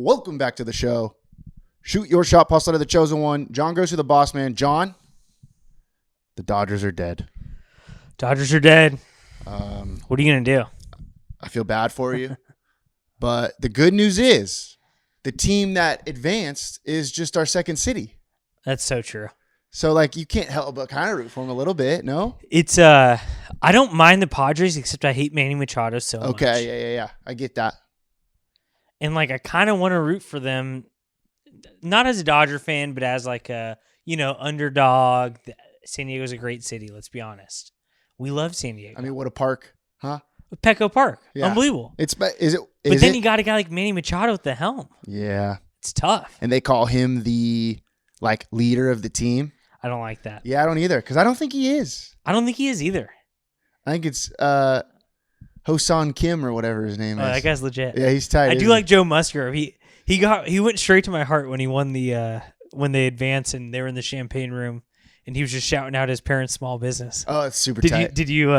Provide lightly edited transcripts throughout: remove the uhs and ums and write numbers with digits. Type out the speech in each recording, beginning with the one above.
Welcome back to the show. Shoot your shot, Paul Slater, the chosen one. John goes to the boss man. John, the Dodgers are dead. Dodgers are dead. What are you going to do? I feel bad for you. But the good news is the team that advanced is just our second city. That's so true. So, like, you can't help but kind of root for them a little bit, no? It's I don't mind the Padres, except I hate Manny Machado so much. Okay, yeah. I get that. And, like, I kind of want to root for them, not as a Dodger fan, but as, like, a, underdog. San Diego's a great city, let's be honest. We love San Diego. I mean, what a park, huh? Petco Park. Yeah. Unbelievable. But then you got a guy like Manny Machado at the helm. Yeah. It's tough. And they call him the, like, leader of the team. I don't like that. Yeah, I don't either, because I don't think he is. I don't think he is either. I think it's Ho-San Kim or whatever his name is. That guy's legit. Yeah, he's tight. I do like Joe Musgrove. He went straight to my heart when he won the when they advanced and they were in the champagne room and he was just shouting out his parents' small business. Oh, it's super tight. Did you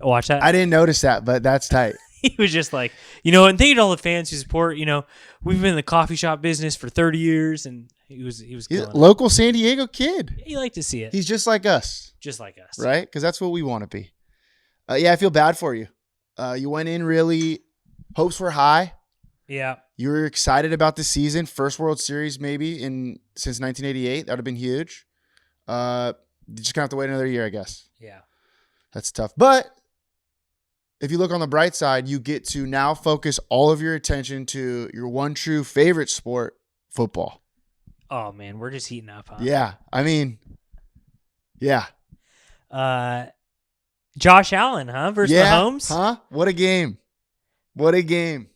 watch that? I didn't notice that, but that's tight. He was just like, and thank you to all the fans who support. We've been in the coffee shop business for 30 years, and he was He's killing a local San Diego kid. You like to see it. He's just like us. Just like us. Right? Because that's what we want to be. Yeah, I feel bad for you. You went in really, hopes were high. Yeah. You were excited about the season. First World Series maybe since 1988. That would have been huge. You just going to have to wait another year, I guess. Yeah. That's tough. But if you look on the bright side, you get to now focus all of your attention to your one true favorite sport, football. Oh, man. We're just heating up, huh? Yeah. I mean, yeah. Josh Allen, huh? Versus Mahomes? Huh? What a game. What a game.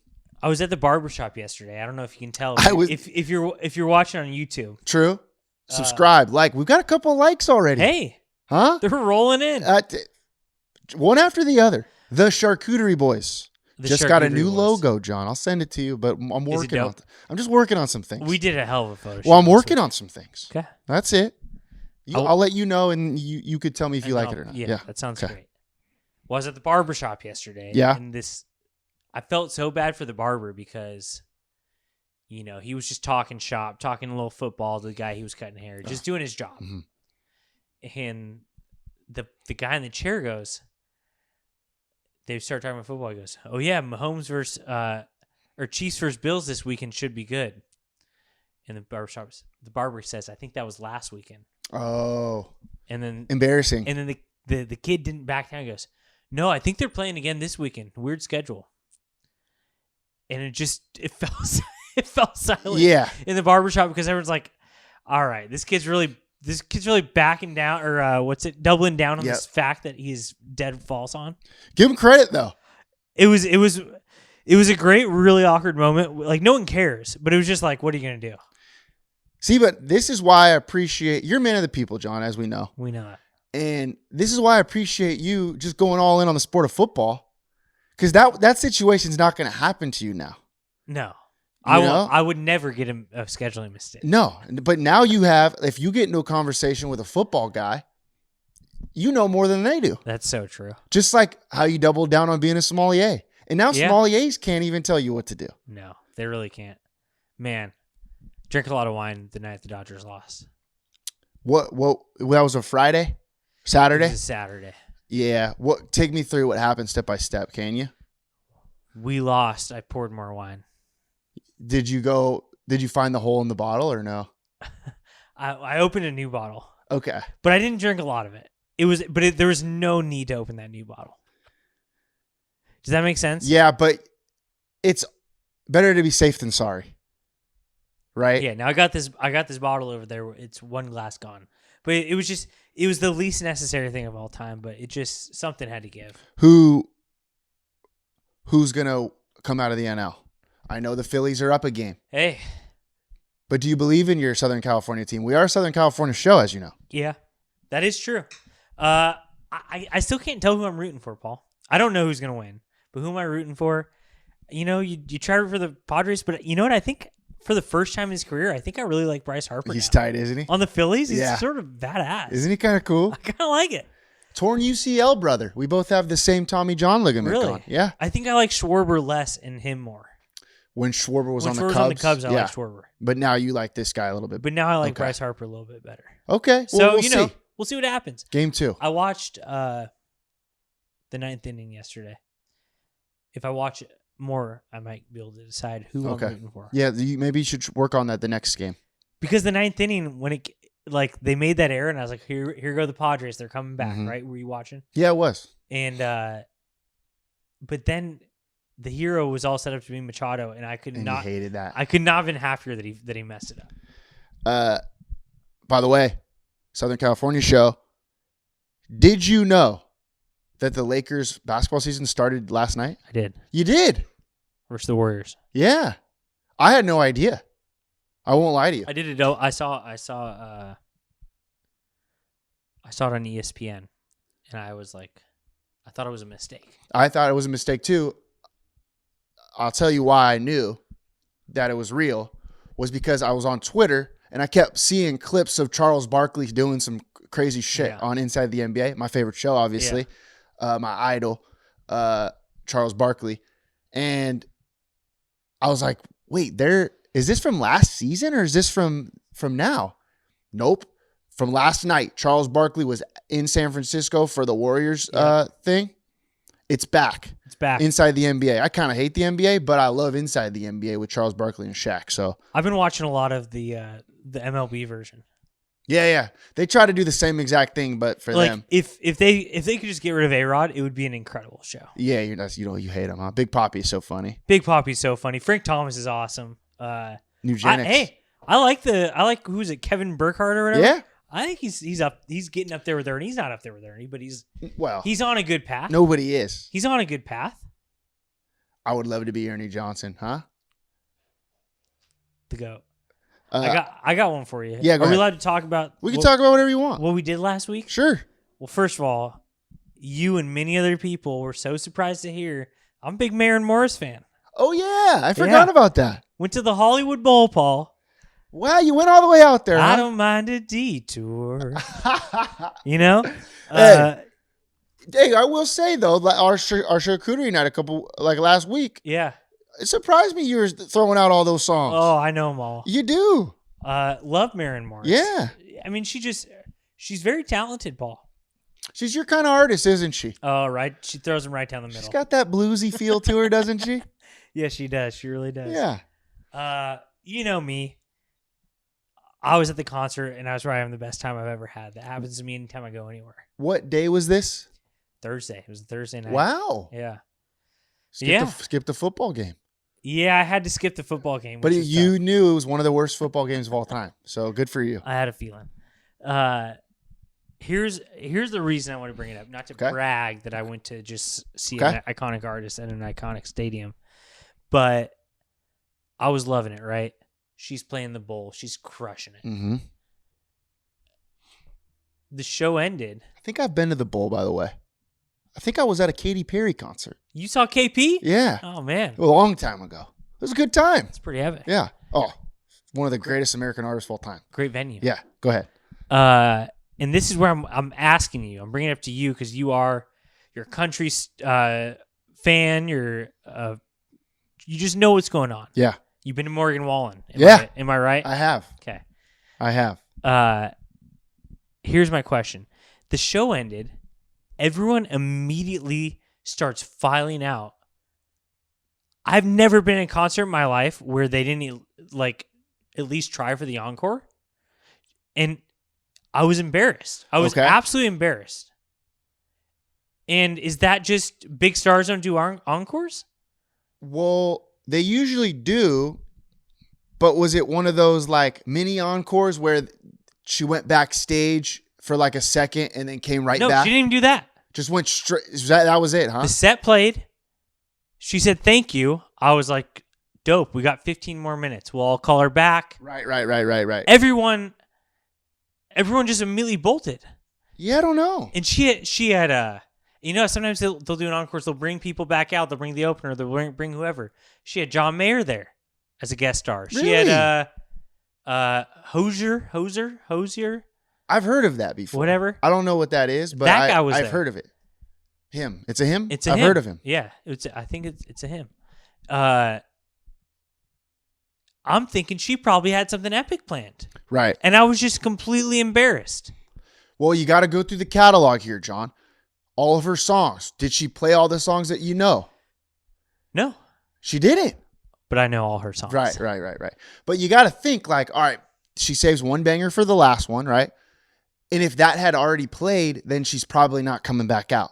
I was at the barbershop yesterday. I don't know if you can tell. If you're watching on YouTube. True. Subscribe. We've got a couple of likes already. Hey. Huh? They're rolling in. One after the other. The Charcuterie Boys. Got a new Boys. Logo, John. I'll send it to you, but I'm working on I'm just working on some things. We did a hell of a photo shoot. Well, I'm working on some things. Okay. That's it. I'll let you know, and you could tell me if you like it or not. Yeah, that sounds great. Well, I was at the barbershop yesterday. Yeah. And I felt so bad for the barber because, he was just talking shop, talking a little football to the guy he was cutting hair, just doing his job. Mm-hmm. And the guy in the chair goes, they start talking about football. He goes, "Oh yeah, Mahomes versus or Chiefs versus Bills this weekend should be good." And the barber says, "I think that was last weekend." Oh. And then embarrassing. And then the kid didn't back down. He goes, "No, I think they're playing again this weekend. Weird schedule." And it fell silent. Yeah. In the barbershop because everyone's like, "All right, this kid's really backing down or doubling down on this fact that he's dead false on." Give him credit though. It was a great, really awkward moment. Like no one cares, but it was just like, what are you gonna do? See, but this is why I appreciate you're a man of the people, John, as we know. We know it. And this is why I appreciate you just going all in on the sport of football. Because that situation's not going to happen to you now. No. I would never get a scheduling mistake. No. But now if you get into a conversation with a football guy, you know more than they do. That's so true. Just like how you doubled down on being a sommelier. And now sommeliers can't even tell you what to do. No, they really can't. Man, drank a lot of wine the night the Dodgers lost. What that was a Friday? Saturday? It was a Saturday. Yeah. Take me through what happened step by step, can you? We lost. I poured more wine. Did you find the hole in the bottle or no? I opened a new bottle. Okay. But I didn't drink a lot of it. There was no need to open that new bottle. Does that make sense? Yeah, but it's better to be safe than sorry. Right? Yeah, now I got this bottle over there. It's one glass gone. But it was the least necessary thing of all time, but something had to give. Who's going to come out of the NL? I know the Phillies are up a game. Hey. But do you believe in your Southern California team? We are a Southern California show, as you know. Yeah, that is true. I still can't tell who I'm rooting for, Paul. I don't know who's going to win, but who am I rooting for? You try to root for the Padres, but you know what? I think for the first time in his career, I think I really like Bryce Harper. He's tight, isn't he? On the Phillies, he's sort of badass. Isn't he kind of cool? I kind of like it. Torn UCL, brother. We both have the same Tommy John ligament. Really? Gone. Yeah. I think I like Schwarber less and him more. When Schwarber was When on the Schwarber's Cubs. on the Cubs, I like Schwarber. But now you like this guy a little bit. But now I like Okay. Bryce Harper a little bit better. Okay. So, Well, we'll see. we'll see what happens. Game 2. I watched the 9th inning yesterday. If I watch it more, I might be able to decide who I'm rooting for. Yeah, maybe you should work on that the next game. Because the 9th inning, when it they made that error, and I was like, here go the Padres. They're coming back, right? Were you watching? Yeah, it was. And but then the hero was all set up to be Machado, and I could not. You hated that. I could not have been happier that he messed it up. By the way, Southern California show. Did you know that the Lakers basketball season started last night? I did. You did? Versus the Warriors. Yeah. I had no idea. I won't lie to you. I did it. I saw it on ESPN, and I was like, I thought it was a mistake. I thought it was a mistake too. I'll tell you why I knew that it was real was because I was on Twitter and I kept seeing clips of Charles Barkley doing some crazy shit on Inside the NBA, my favorite show, obviously, my idol, Charles Barkley. And I was like, wait, is this from last season or is this from now? Nope. From last night, Charles Barkley was in San Francisco for the Warriors thing. It's back. It's back. Inside the NBA. I kind of hate the NBA, but I love Inside the NBA with Charles Barkley and Shaq. So I've been watching a lot of the MLB version. Yeah. They try to do the same exact thing, but for them. If they could just get rid of A-Rod, it would be an incredible show. Yeah, you hate him, huh? Big Papi is so funny. Big Papi's so funny. Frank Thomas is awesome. Eugenics. I like who's it, Kevin Burkhardt or whatever? Yeah. I think he's getting up there with Ernie. He's not up there with Ernie, but he's on a good path. Nobody is. He's on a good path. I would love to be Ernie Johnson, huh? The GOAT. I got one for you. Yeah, go Are we ahead. allowed to talk about? We can talk about whatever you want. What we did last week? Sure. Well, first of all, you and many other people were so surprised to hear I'm a big Maren Morris fan. Oh yeah, I forgot about that. Went to the Hollywood Bowl, Paul. Wow, you went all the way out there. I huh? don't mind a detour. You know? Hey, I will say though, our charcuterie night last week. Yeah. It surprised me you were throwing out all those songs. Oh, I know them all. You do. Love Maren Morris. Yeah. I mean, she's very talented, Paul. She's your kind of artist, isn't she? Oh, right. She throws them right down the middle. She's got that bluesy feel to her, doesn't she? Yeah, she does. She really does. Yeah. You know me. I was at the concert, and I was probably having the best time I've ever had. That happens to me anytime I go anywhere. What day was this? Thursday. It was a Thursday night. Wow. Yeah. Skip the football game. Yeah, I had to skip the football game. But which was you tough. knew it was one of the worst football games of all time. So good for you. I had a feeling. Here's the reason I want to bring it up. Not to brag that I went to just see an iconic artist at an iconic stadium, but I was loving it, right? She's playing the bowl. She's crushing it. Mm-hmm. The show ended. I think I've been to the bowl, by the way. I think I was at a Katy Perry concert. You saw KP? Yeah. Oh, man. A long time ago. It was a good time. It's pretty epic. Yeah. Oh, one of the greatest American artists of all time. Great venue. Yeah. Go ahead. And this is where I'm asking you. I'm bringing it up to you because you're a country fan. You just know what's going on. Yeah. You've been to Morgan Wallen. Am I right? I have. Okay. I have. Here's my question. The show ended. Everyone immediately starts filing out. I've never been in a concert in my life where they didn't at least try for the encore. And I was embarrassed. I was absolutely embarrassed. And is that just big stars don't do encores? Well, they usually do, but was it one of those mini encores where she went backstage for a second and then came right back? No, she didn't even do that. Just went straight. That was it, huh? The set played. She said, thank you. I was like, dope. We got 15 more minutes. We'll all call her back. Right. Everyone just immediately bolted. Yeah, I don't know. And she had sometimes they'll do an encore. They'll bring people back out. They'll bring the opener. They'll bring whoever. She had John Mayer there as a guest star. Really? She had Hosier. I've heard of that before. Whatever. I don't know what that is, but that guy was I've there. heard of it. Him. It's a him? It's a I've him. heard of him. Yeah. I think it's a him. I'm thinking she probably had something epic planned. Right. And I was just completely embarrassed. Well, you got to go through the catalog here, John. All of her songs. Did she play all the songs that you know? No. She didn't. But I know all her songs. Right. But you got to think like, all right, she saves one banger for the last one, right? And if that had already played, then she's probably not coming back out.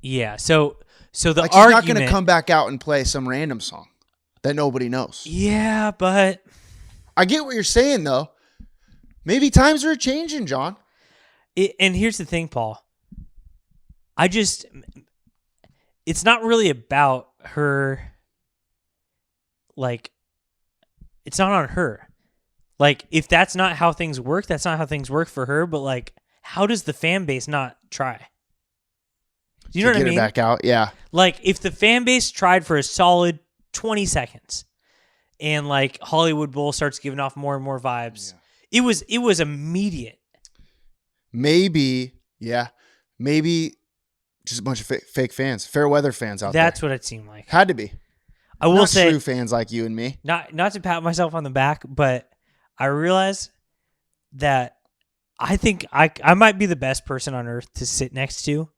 Yeah. So the like she's argument, not going to come back out and play some random song that nobody knows. Yeah, but I get what you're saying though. Maybe times are changing, John. And here's the thing, Paul. It's not really about her. Like, it's not on her. Like, if that's not how things work, that's not how things work for her. But like, how does the fan base not try? Do you know what I mean? Get it back out, yeah. Like, if the fan base tried for a solid 20 seconds, and like Hollywood Bowl starts giving off more and more vibes, it was immediate. Maybe just a bunch of fake fans, fair weather fans out there. That's what it seemed like. Had to be. I will say, true fans like you and me. Not to pat myself on the back, but I realize that I think I might be the best person on earth to sit next to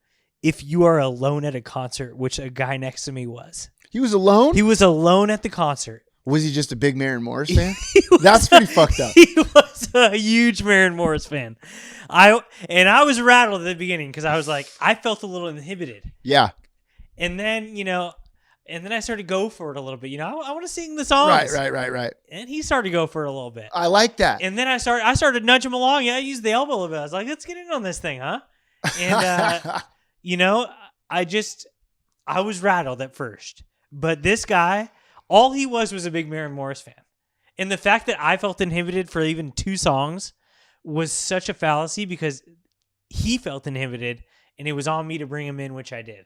if you are alone at a concert, which a guy next to me was. He was alone? He was alone at the concert. Was he just a big Maren Morris fan? That's pretty fucked up. He was a huge Maren Morris fan. I was rattled at the beginning because I was like, I felt a little inhibited. Yeah. And then, I started to go for it a little bit. I want to sing the songs. Right. And he started to go for it a little bit. I like that. And then I started to nudge him along. Yeah, I used the elbow a little bit. I was like, let's get in on this thing, huh? And, I was rattled at first. But this guy, all he was a big Maren Morris fan. And the fact that I felt inhibited for even 2 songs was such a fallacy because he felt inhibited and it was on me to bring him in, which I did.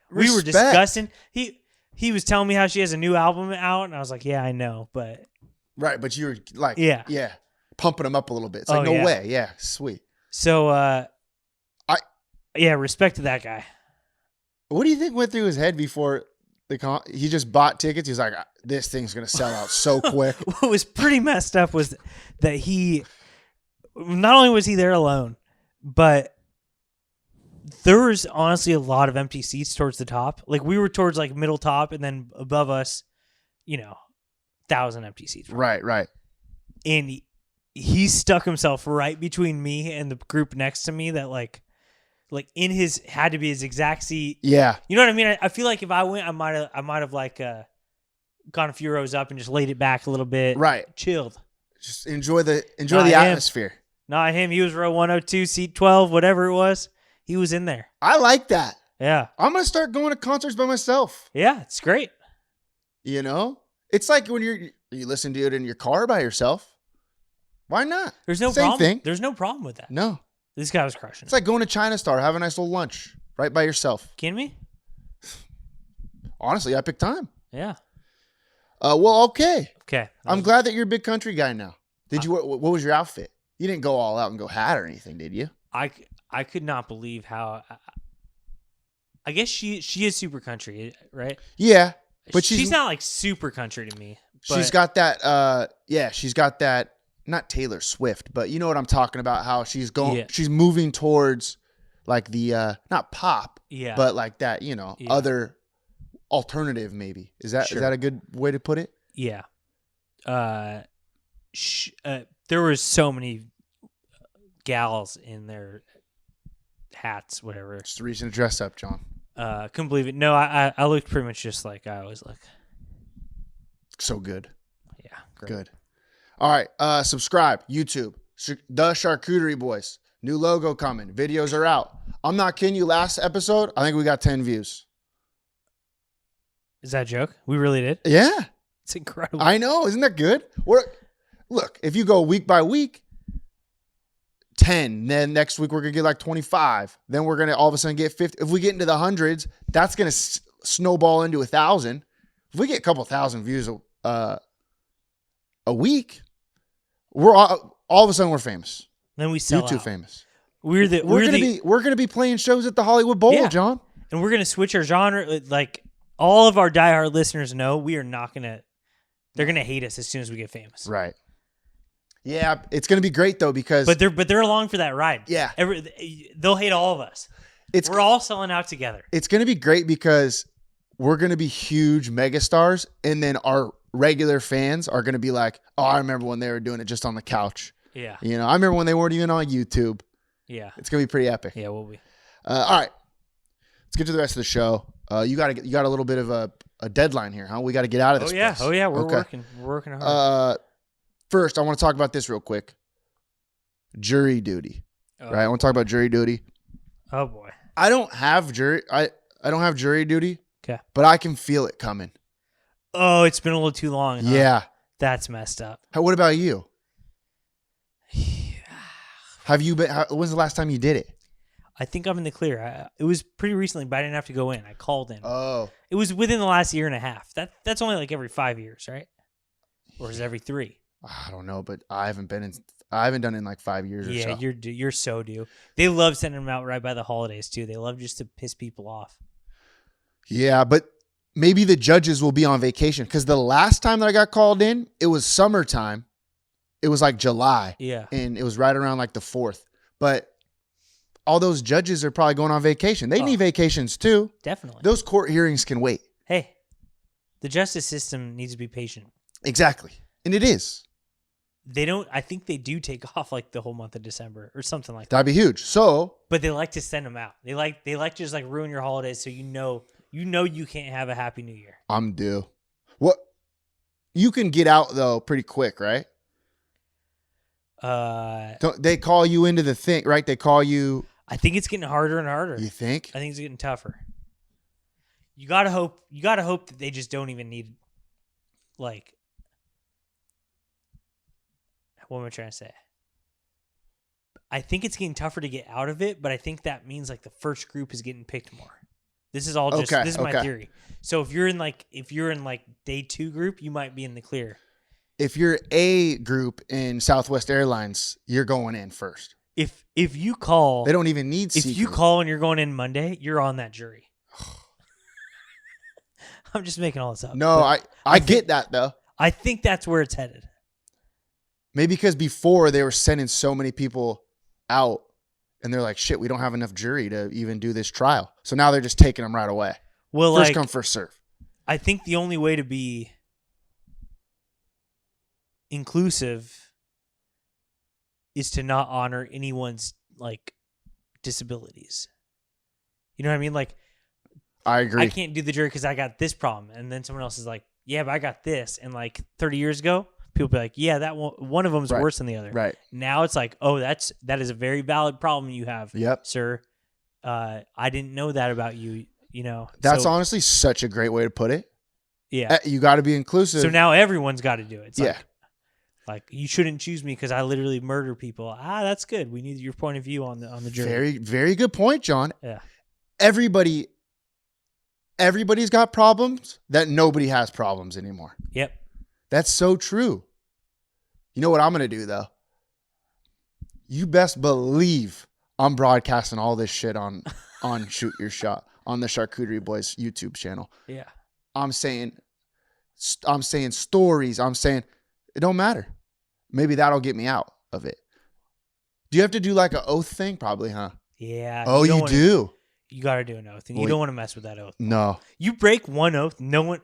Respect. We were discussing. He was telling me how she has a new album out, and I was like, yeah, I know, but... Right, but you were like, yeah, pumping him up a little bit. It's like, no way. Yeah, sweet. So, respect to that guy. What do you think went through his head before he just bought tickets? He's like, this thing's going to sell out so quick. What was pretty messed up was that he... Not only was he there alone, but... There was honestly a lot of empty seats towards the top. Like we were towards like middle top, and then above us, 1,000 empty seats. Right. And he stuck himself right between me and the group next to me. That like in his had to be his exact seat. Yeah, you know what I mean. I feel like if I went, I might have like gone a few rows up and just laid it back a little bit. Right, chilled. Just enjoy the atmosphere. Not him. He was row 102, seat 12, whatever it was. He was in there. I like that. Yeah. I'm going to start going to concerts by myself. Yeah, it's great. It's like when you listen to it in your car by yourself. Why not? There's no problem. Thing. There's no problem with that. No. This guy was crushing. It's like going to China Star, have a nice little lunch right by yourself. Kidding me? Honestly, I picked time. Yeah. Well, okay. Okay. I'm glad that you're a big country guy now. What was your outfit? You didn't go all out and go hat or anything, did you? I could not believe how. I guess she is super country, right? Yeah, but she's not like super country to me. She's got that. She's got that. Not Taylor Swift, but you know what I'm talking about. How she's going. Yeah. She's moving towards like the not pop. Yeah. But like that, other alternative maybe. Is that a good way to put it? Yeah. There was so many gals in their hats, whatever. It's the reason to dress up, John. Couldn't believe it. No, I looked pretty much just like I always look. So good. Yeah, great. Good. All right, subscribe, YouTube, The Charcuterie Boys. New logo coming. Videos are out. I'm not kidding you. Last episode, I think we got 10 views. Is that a joke? We really did? Yeah. It's incredible. I know. Isn't that good? Look, if you go week by week, 10. Then next week we're going to get like 25. Then we're going to all of a sudden get 50. If we get into the hundreds, that's going to snowball into 1,000. If we get a couple thousand views a week, we're all of a sudden we're famous. Then we sell YouTube out. famous. We're gonna be playing shows at the Hollywood Bowl, John. And we're gonna switch our genre. Like all of our diehard listeners know, we are not gonna They're gonna hate us as soon as we get famous. Right. Yeah, it's gonna be great though because. But they're along for that ride. Yeah. They'll hate all of us. We're all selling out together. It's gonna be great because we're gonna be huge megastars, and then our regular fans are gonna be like, "Oh, I remember when they were doing it just on the couch." Yeah. You know, I remember when they weren't even on YouTube. Yeah. It's gonna be pretty epic. Yeah, we'll be. All right, let's get to the rest of the show. You got a little bit of a deadline here, huh? We got to get out of this. Place. Oh yeah, we're working. We're working hard. First, I want to talk about this real quick. Jury duty, right? I want to talk about jury duty. Oh boy, I don't have jury. I don't have jury duty. Okay, but I can feel it coming. Oh, it's been a little too long. Huh? Yeah, that's messed up. What about you? Have you been? When's the last time you did it? I think I'm in the clear. It was pretty recently, but I didn't have to go in. I called in. Oh. It was within the last year and a half. That's only like every 5 years, right? Or is it every 3? I don't know, but I haven't done it in like 5 years or so. Yeah, you're so due. They love sending them out right by the holidays too. They love just to piss people off. Yeah, but maybe the judges will be on vacation because the last time that I got called in, it was summertime. It was like July. Yeah. And it was right around like the 4th. But all those judges are probably going on vacation. They need vacations too. Definitely. Those court hearings can wait. Hey, the justice system needs to be patient. Exactly. And it is. I think they do take off like the whole month of December or something like that. That'd be huge. So, but they like to send them out. They like to just like ruin your holidays so you know you can't have a happy new year. I'm due. What? You can get out though pretty quick, right? They call you into the thing, right? They call you. I think it's getting harder and harder. You think? I think it's getting tougher. You gotta hope that they just don't even need, like, what am I trying to say? I think it's getting tougher to get out of it, but I think that means like the first group is getting picked more. This is all just this is my theory. So if you're in like day 2 group, you might be in the clear. If you're A group in Southwest Airlines, you're going in first. If you call, they don't even need. If you call and you're going in Monday, you're on that jury. I'm just making all this up. No, I get that though. I think that's where it's headed. Maybe because before they were sending so many people out, and they're like, "Shit, we don't have enough jury to even do this trial." So now they're just taking them right away. Well, first come, first serve. I think the only way to be inclusive is to not honor anyone's like disabilities. You know what I mean? Like, I agree. I can't do the jury because I got this problem, and then someone else is like, "Yeah, but I got this." And like 30 years ago, people be like, "Yeah, that one of them's worse than the other." Right. Now it's like, "Oh, that is a very valid problem you have, sir. I didn't know that about you." You know, that's honestly such a great way to put it. Yeah, you got to be inclusive. So now everyone's got to do it. It's like you shouldn't choose me because I literally murder people. That's good. We need your point of view on the jury. Very, very good point, John. Yeah. Everybody's got problems that nobody has problems anymore. Yep. That's so true. You know what I'm going to do though? You best believe I'm broadcasting all this shit on Shoot Your Shot on the Charcuterie Boys YouTube channel. Yeah. I'm saying stories. I'm saying it don't matter. Maybe that'll get me out of it. Do you have to do like an oath thing? Probably, huh? Yeah. Oh, you do? You got to do an oath, and you don't want to mess with that oath. No. You break one oath, no one...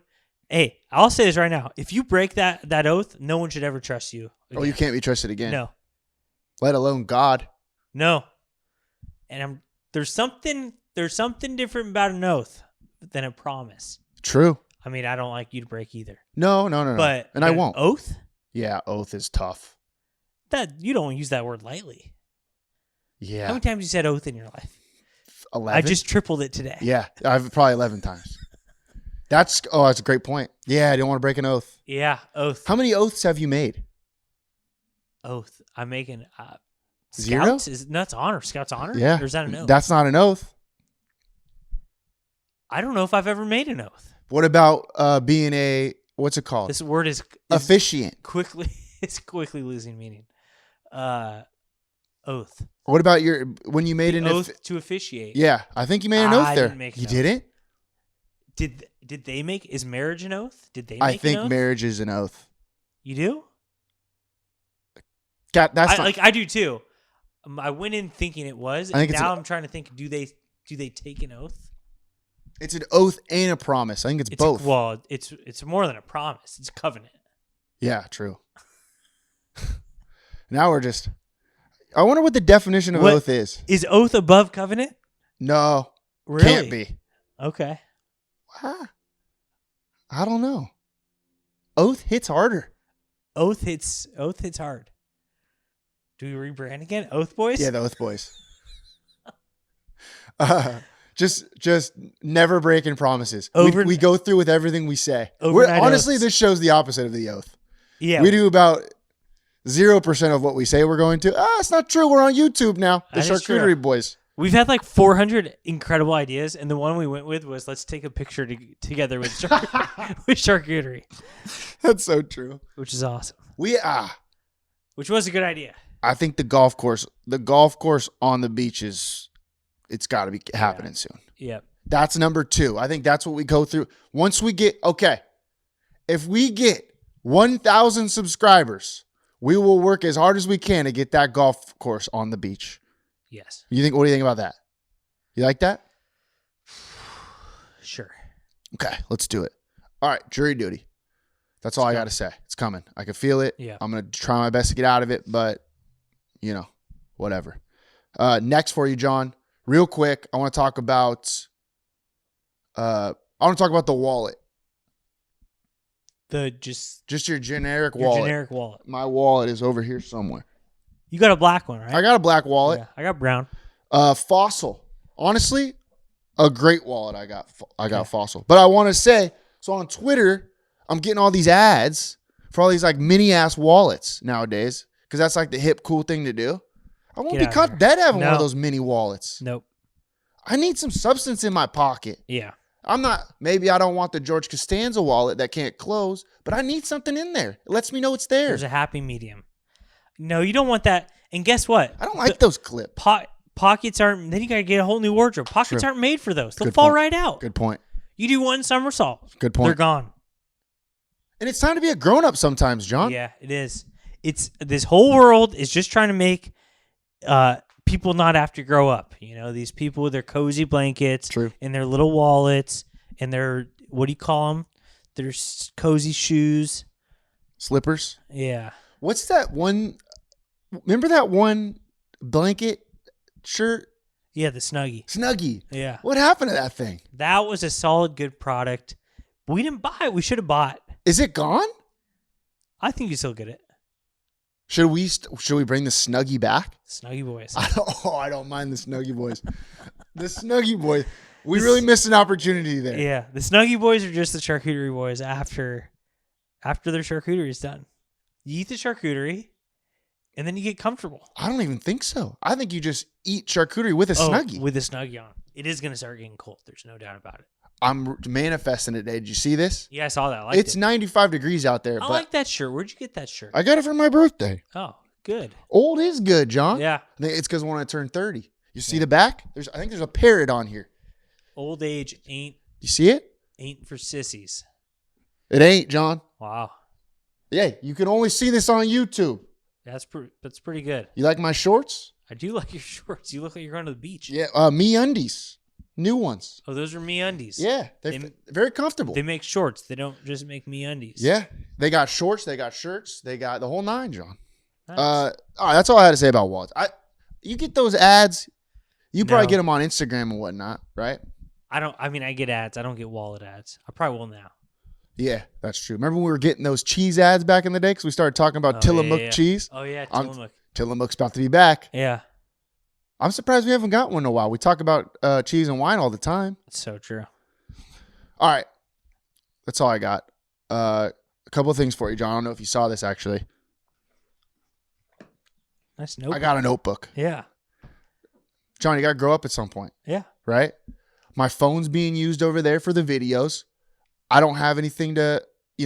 Hey, I'll say this right now. If you break that oath, no one should ever trust you again. Oh, you can't be trusted again? No. Let alone God. No. And there's something different about an oath than a promise. True. I mean, I don't like you to break either. No. But I won't. Oath? Yeah, oath is tough. That you don't use that word lightly. Yeah. How many times you said oath in your life? 11? I just tripled it today. Yeah, I've probably 11 times. That's a great point. Yeah, I don't want to break an oath. Yeah, oath. How many oaths have you made? Oath. I'm making 0? Scouts? That's honor. Scouts honor? Yeah. Or is that an oath? That's not an oath. I don't know if I've ever made an oath. What about being a, what's it called? This word is officiant. It's quickly losing meaning. Oath. What about when you made an oath to officiate? Yeah, I think you made an oath there. Didn't make you oath. didn't? Did they make? Is marriage an oath? Did they? Make I think an oath? marriage is an oath. You do? I do too. I went in thinking it was. I think now I'm trying to think. Do they take an oath? It's an oath and a promise. I think it's both. It's more than a promise. It's a covenant. Yeah, true. Now we're just. I wonder what the definition of oath is. Is oath above covenant? No, Really? can't be. Okay. I don't know. Oath hits harder. Oath hits hard. Do we rebrand again? Oath Boys? Yeah, the Oath Boys. Just never breaking promises. We go through with everything we say. Honestly, oaths. This shows the opposite of the oath. Yeah. We do about 0% of what we say we're going to. It's not true. We're on YouTube now. The That is true. Charcuterie Boys. We've had like 400 incredible ideas, and the one we went with was let's take a picture together with with charcuterie. That's so true. Which is awesome. Which was a good idea. I think the golf course on the beaches, it's got to be happening soon. Yep. That's number 2. I think that's what we go through. Once we get, if we get 1,000 subscribers, we will work as hard as we can to get that golf course on the beach. Yes. What do you think about that? You like that? Sure. Okay, let's do it. All right, jury duty. That's all I got to say. It's coming. I can feel it. Yeah. I'm going to try my best to get out of it, but, whatever. Next for you, John. Real quick, I want to talk about the wallet. Just your generic wallet. Generic wallet. My wallet is over here somewhere. You got a black one, right? I got a black wallet. Yeah, I got brown. Fossil. Honestly, a great wallet I got Fossil. But I want to say, so on Twitter, I'm getting all these ads for all these like mini ass wallets nowadays because that's like the hip cool thing to do. I won't be caught dead having one of those mini wallets. Nope. I need some substance in my pocket. Yeah. Maybe I don't want the George Costanza wallet that can't close, but I need something in there. It lets me know it's there. There's a happy medium. No, you don't want that. And guess what? I don't like those clips. Pockets aren't, then you got to get a whole new wardrobe. Pockets aren't made for those. They'll Good fall point. right out. Good point. You do one somersault. Good point. They're gone. And it's time to be a grown up sometimes, John. Yeah, it is. This whole world is just trying to make people not have to grow up. These people with their cozy blankets and their little wallets and their, what do you call them? Their cozy shoes. Slippers. Yeah. What's that one? Remember that one blanket shirt? Yeah, the Snuggie. Yeah. What happened to that thing? That was a solid, good product. We didn't buy it. We should have bought. Is it gone? I think you still get it. Should we bring the Snuggie back? Snuggie Boys. I don't mind the Snuggie Boys. The Snuggie Boys. We really missed an opportunity there. Yeah, the Snuggie Boys are just the charcuterie boys after their charcuterie is done. You eat the charcuterie, and then you get comfortable. I don't even think so. I think you just eat charcuterie with a Snuggie. With a Snuggie on. It is going to start getting cold. There's no doubt about it. I'm manifesting it today. Did you see this? Yeah, I saw that. I liked it's 95 degrees out there. I like that shirt. Where'd you get that shirt? I got it for my birthday. Oh, good. Old is good, John. Yeah. It's because when I turned 30. You see the back? I think there's a parrot on here. Old age ain't. You see it? Ain't for sissies. It ain't, John. Wow. Yeah, you can only see this on YouTube. That's pretty good. You like my shorts? I do like your shorts. You look like you're going to the beach. Yeah, MeUndies. New ones. Oh, those are MeUndies. Yeah, they're very comfortable. They make shorts. They don't just make MeUndies. Yeah, they got shorts. They got shirts. They got the whole nine, John. Nice. All right, that's all I had to say about wallets. You get those ads. You probably get them on Instagram and whatnot, right? I get ads. I don't get wallet ads. I probably will now. Yeah, that's true. Remember when we were getting those cheese ads back in the day because we started talking about Tillamook cheese? Oh, yeah, Tillamook. Tillamook's about to be back. Yeah. I'm surprised we haven't got one in a while. We talk about cheese and wine all the time. That's so true. All right. That's all I got. A couple of things for you, John. I don't know if you saw this, actually. Nice notebook. I got a notebook. Yeah. John, you got to grow up at some point. Yeah. Right? My phone's being used over there for the videos. I don't have anything to, I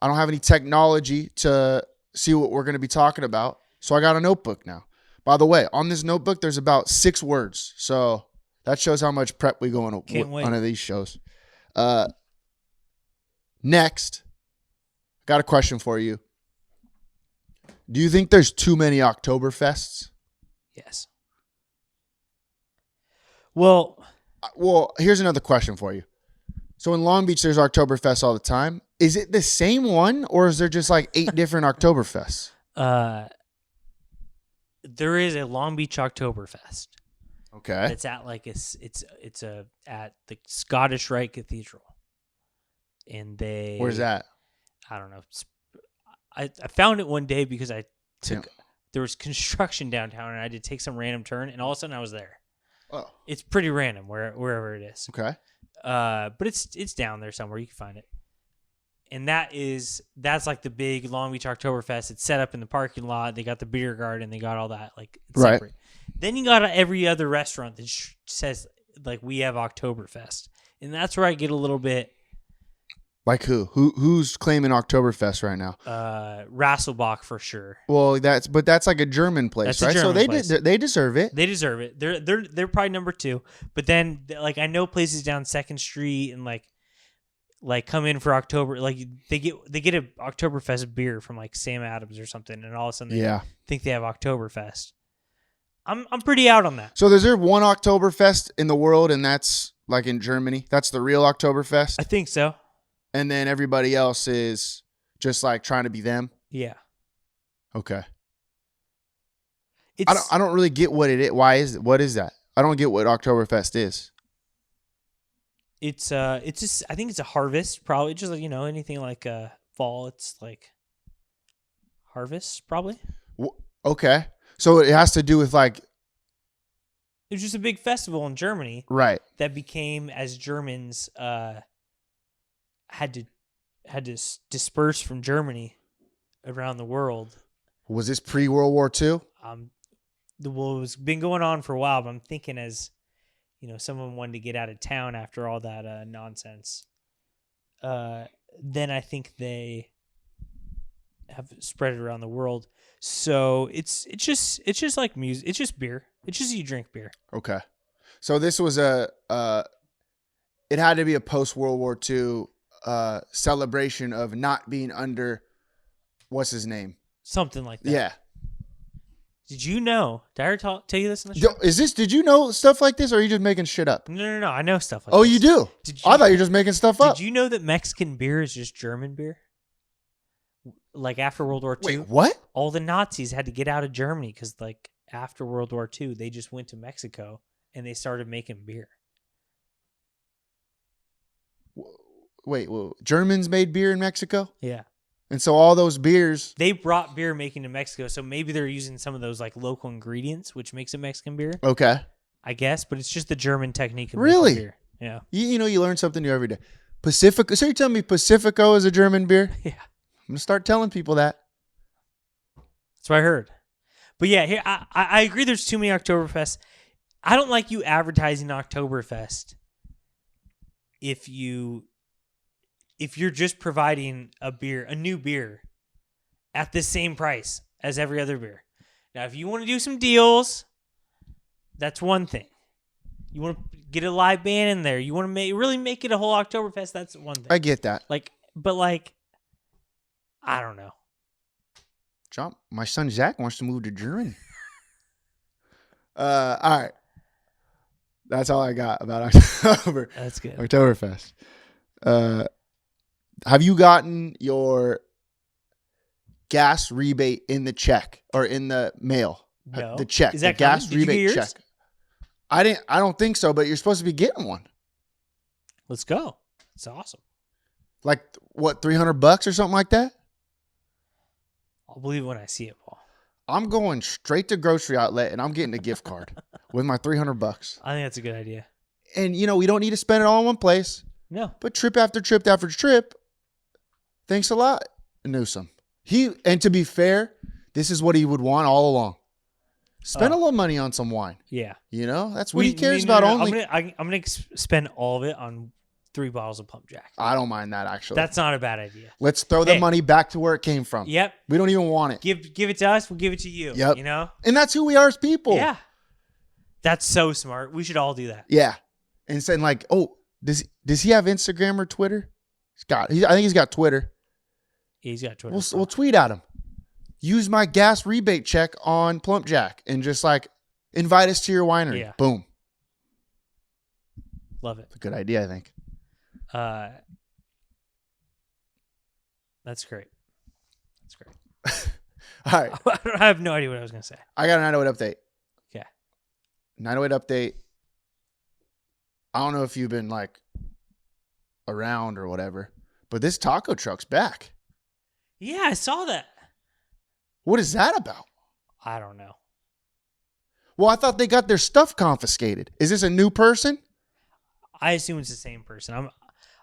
don't have any technology to see what we're going to be talking about. So I got a notebook now. By the way, on this notebook, there's about 6 words. So that shows how much prep we go on these shows. Next, got a question for you. Do you think there's too many Oktoberfests? Yes. Well, here's another question for you. So in Long Beach, there's Oktoberfest all the time. Is it the same one, or is there just like 8 different Oktoberfests? there is a Long Beach Oktoberfest. Okay. It's at like it's at the Scottish Rite Cathedral, and they. Where's that? I don't know. I found it one day because I took there was construction downtown, and I had to take some random turn, and all of a sudden I was there. Oh. It's pretty random wherever it is. Okay. But it's down there somewhere. You can find it. And that's like the big Long Beach Oktoberfest. It's set up in the parking lot. They got the beer garden. They got all that like right. separate. Then you got every other restaurant that says like we have Oktoberfest, and that's where I get a little bit. Like who's claiming Oktoberfest right now? Rasselbach for sure. Well, that's like a German place, right? So they deserve it. They deserve it. They're probably number 2. But then like I know places down 2nd Street and like come in for October, like they get a Oktoberfest beer from like Sam Adams or something, and all of a sudden they think they have Oktoberfest. I'm pretty out on that. So is there one Oktoberfest in the world, and that's like in Germany? That's the real Oktoberfest? I think so. And then everybody else is just like trying to be them? Yeah. Okay. I don't really get what it is. What is that? I don't get what Oktoberfest is. It's just, I think it's a harvest, probably just like, anything like fall. It's like harvest, probably. Okay. So it has to do with like. It was just a big festival in Germany. Right. That became, as Germans had to disperse from Germany around the world. Was this pre-World War II? It's been going on for a while, but I'm thinking as, someone wanted to get out of town after all that nonsense. Then I think they have spread it around the world. So it's just like music. It's just beer. It's just you drink beer. Okay. So this was it had to be a post-World War II celebration of not being under, what's his name? Something like that. Yeah. Did you know? Did I ever tell you this in the show? Did you know stuff like this, or are you just making shit up? No. I know stuff like this. Oh, you do? I thought you were just making stuff up. Did you know that Mexican beer is just German beer? Like after World War II? Wait, what? All the Nazis had to get out of Germany because like after World War II, they just went to Mexico and they started making beer. Wait, Germans made beer in Mexico? Yeah. And so all those beers... They brought beer making to Mexico, so maybe they're using some of those like local ingredients, which makes it Mexican beer. Okay. I guess, but it's just the German technique of making beer. Yeah. You learn something new every day. Pacifico. So you're telling me Pacifico is a German beer? Yeah. I'm going to start telling people that. That's what I heard. But yeah, here I agree there's too many Oktoberfests. I don't like you advertising Oktoberfest if you're just providing a new beer at the same price as every other beer. Now, if you want to do some deals, that's one thing. You want to get a live band in there. You want to really make it a whole Oktoberfest. That's one thing. I get that. But I don't know. John, my son Zach wants to move to Germany. All right. That's all I got about October. That's good. Oktoberfest. Have you gotten your gas rebate in the check or in the mail? No. The check. Is that the gas coming? Did rebate you get yours? check. I don't think so, but you're supposed to be getting one. Let's go. It's awesome. Like what, $300 or something like that? I'll believe it when I see it, Paul. I'm going straight to grocery outlet and I'm getting a gift card with my $300. I think that's a good idea. And we don't need to spend it all in one place. No. But trip after trip after trip. Thanks a lot, Newsom. And to be fair, this is what he would want all along. Spend a little money on some wine. Yeah. That's what he cares about only. I'm gonna spend all of it on 3 bottles of Pump Jack. I don't mind that, actually. That's not a bad idea. Let's throw the money back to where it came from. Yep. We don't even want it. Give it to us. We'll give it to you. Yep. And that's who we are as people. Yeah. That's so smart. We should all do that. Yeah. And saying like, Does he have Instagram or Twitter? I think he's got Twitter. Yeah, he's got Twitter. We'll tweet at him. Use my gas rebate check on Plump Jack and just like invite us to your winery. Yeah. Boom. Love it. It's a good idea, I think. That's great. That's great. All right. I have no idea what I was going to say. I got a 908 update. Okay. 908 update. I don't know if you've been like around or whatever, but this taco truck's back. Yeah, I saw that. What is that about? I don't know. Well, I thought they got their stuff confiscated. Is this a new person? I assume it's the same person.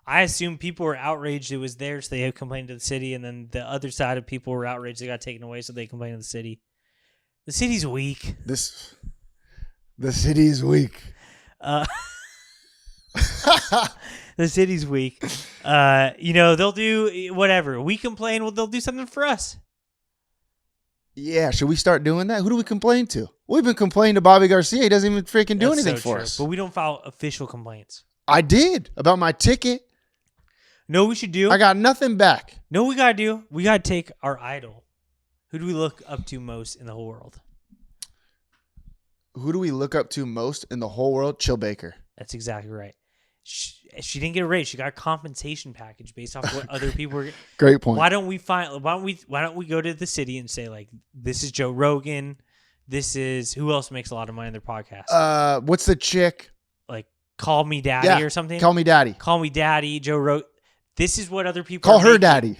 I assume people were outraged it was there, so they complained to the city, and then the other side of people were outraged they got taken away, so they complained to the city. The city's weak. The city's weak. The city's weak. They'll do whatever. We complain, well, they'll do something for us. Yeah, should we start doing that? Who do we complain to? We've been complaining to Bobby Garcia. He doesn't even freaking do anything for us. But we don't file official complaints. I did about my ticket. No, we should do. I got nothing back. No, we gotta do. We gotta take our idol. Who do we look up to most in the whole world? Who do we look up to most in the whole world? Chill Baker. That's exactly right. She didn't get a raise. She got a compensation package based off what other people were. Great point. Why don't we go to the city and say like, this is Joe Rogan, this is who else makes a lot of money in their podcast? What's the chick? Like Call Me Daddy or something. Call Me Daddy. Call Me Daddy. Joe Rogan. This is what other people call her making. Daddy.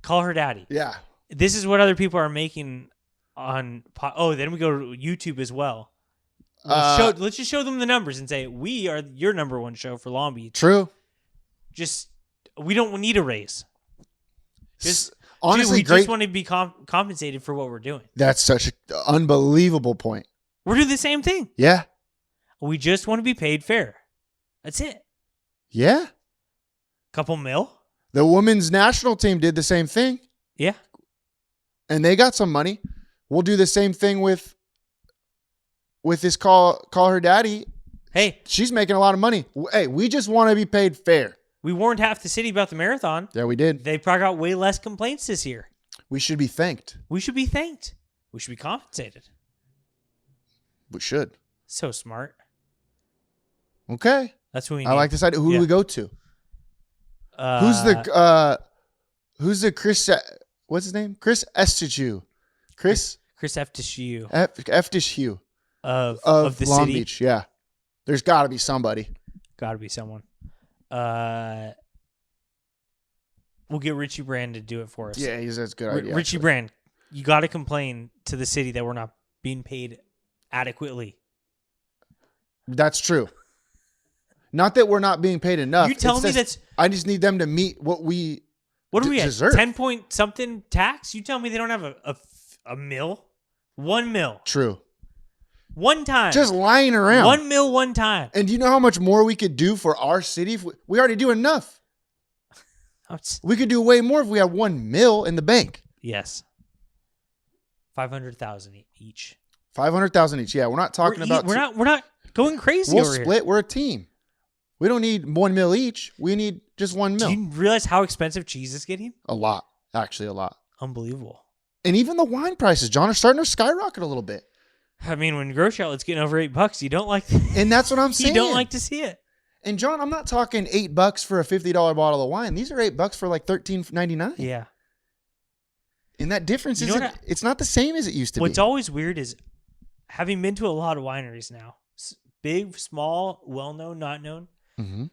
Call her daddy. Yeah. This is what other people are making on. Then we go to YouTube as well. Let's just show them the numbers and say we are your number one show for Long Beach. True. We don't need a raise. Honestly, we just want to be compensated for what we're doing. That's such an unbelievable point. We're doing the same thing. Yeah. We just want to be paid fair. That's it. Yeah. Couple mil. The women's national team did the same thing. Yeah. And they got some money. We'll do the same thing with this call her daddy. Hey. She's making a lot of money. Hey, we just want to be paid fair. We warned half the city about the marathon. Yeah, we did. They probably got way less complaints this year. We should be thanked. We should be thanked. We should be compensated. We should. So smart. Okay. That's who we need. I like this idea. Who do we go to? Who's the Chris? What's his name? Chris Estichu. Chris Eftishiu. Eftishiu of the Long city. Beach. Yeah. There's got to be somebody. Got to be someone. We'll get Richie Brand to do it for us. Yeah, that's a good idea. Richie Brand, you got to complain to the city that we're not being paid adequately. That's true. Not that we're not being paid enough. You tell me that's. I just need them to meet what we. What do we deserve. 10 point something tax? You tell me they don't have a mill? 1 mil. True. One time. Just lying around. 1 mil one time. And do you know how much more we could do for our city? If we already do enough. We could do way more if we had 1 mil in the bank. Yes. 500,000 each. 500,000 each. Yeah, we're not talking about. We're not going crazy. We'll over split. Here. We're a team. We don't need 1 mil each. We need just 1 mil. Do you realize how expensive cheese is getting? A lot. Actually, a lot. Unbelievable. And even the wine prices, John, are starting to skyrocket a little bit. I mean, when grocery outlet's getting over $8, you don't like. And that's what I'm saying. You don't like to see it. And John, I'm not talking $8 for a $50 bottle of wine. These are $8 for like $13.99. Yeah. And that difference it's not the same as it used to be. What's always weird is having been to a lot of wineries now, big, small, well-known, not known. Mm-hmm.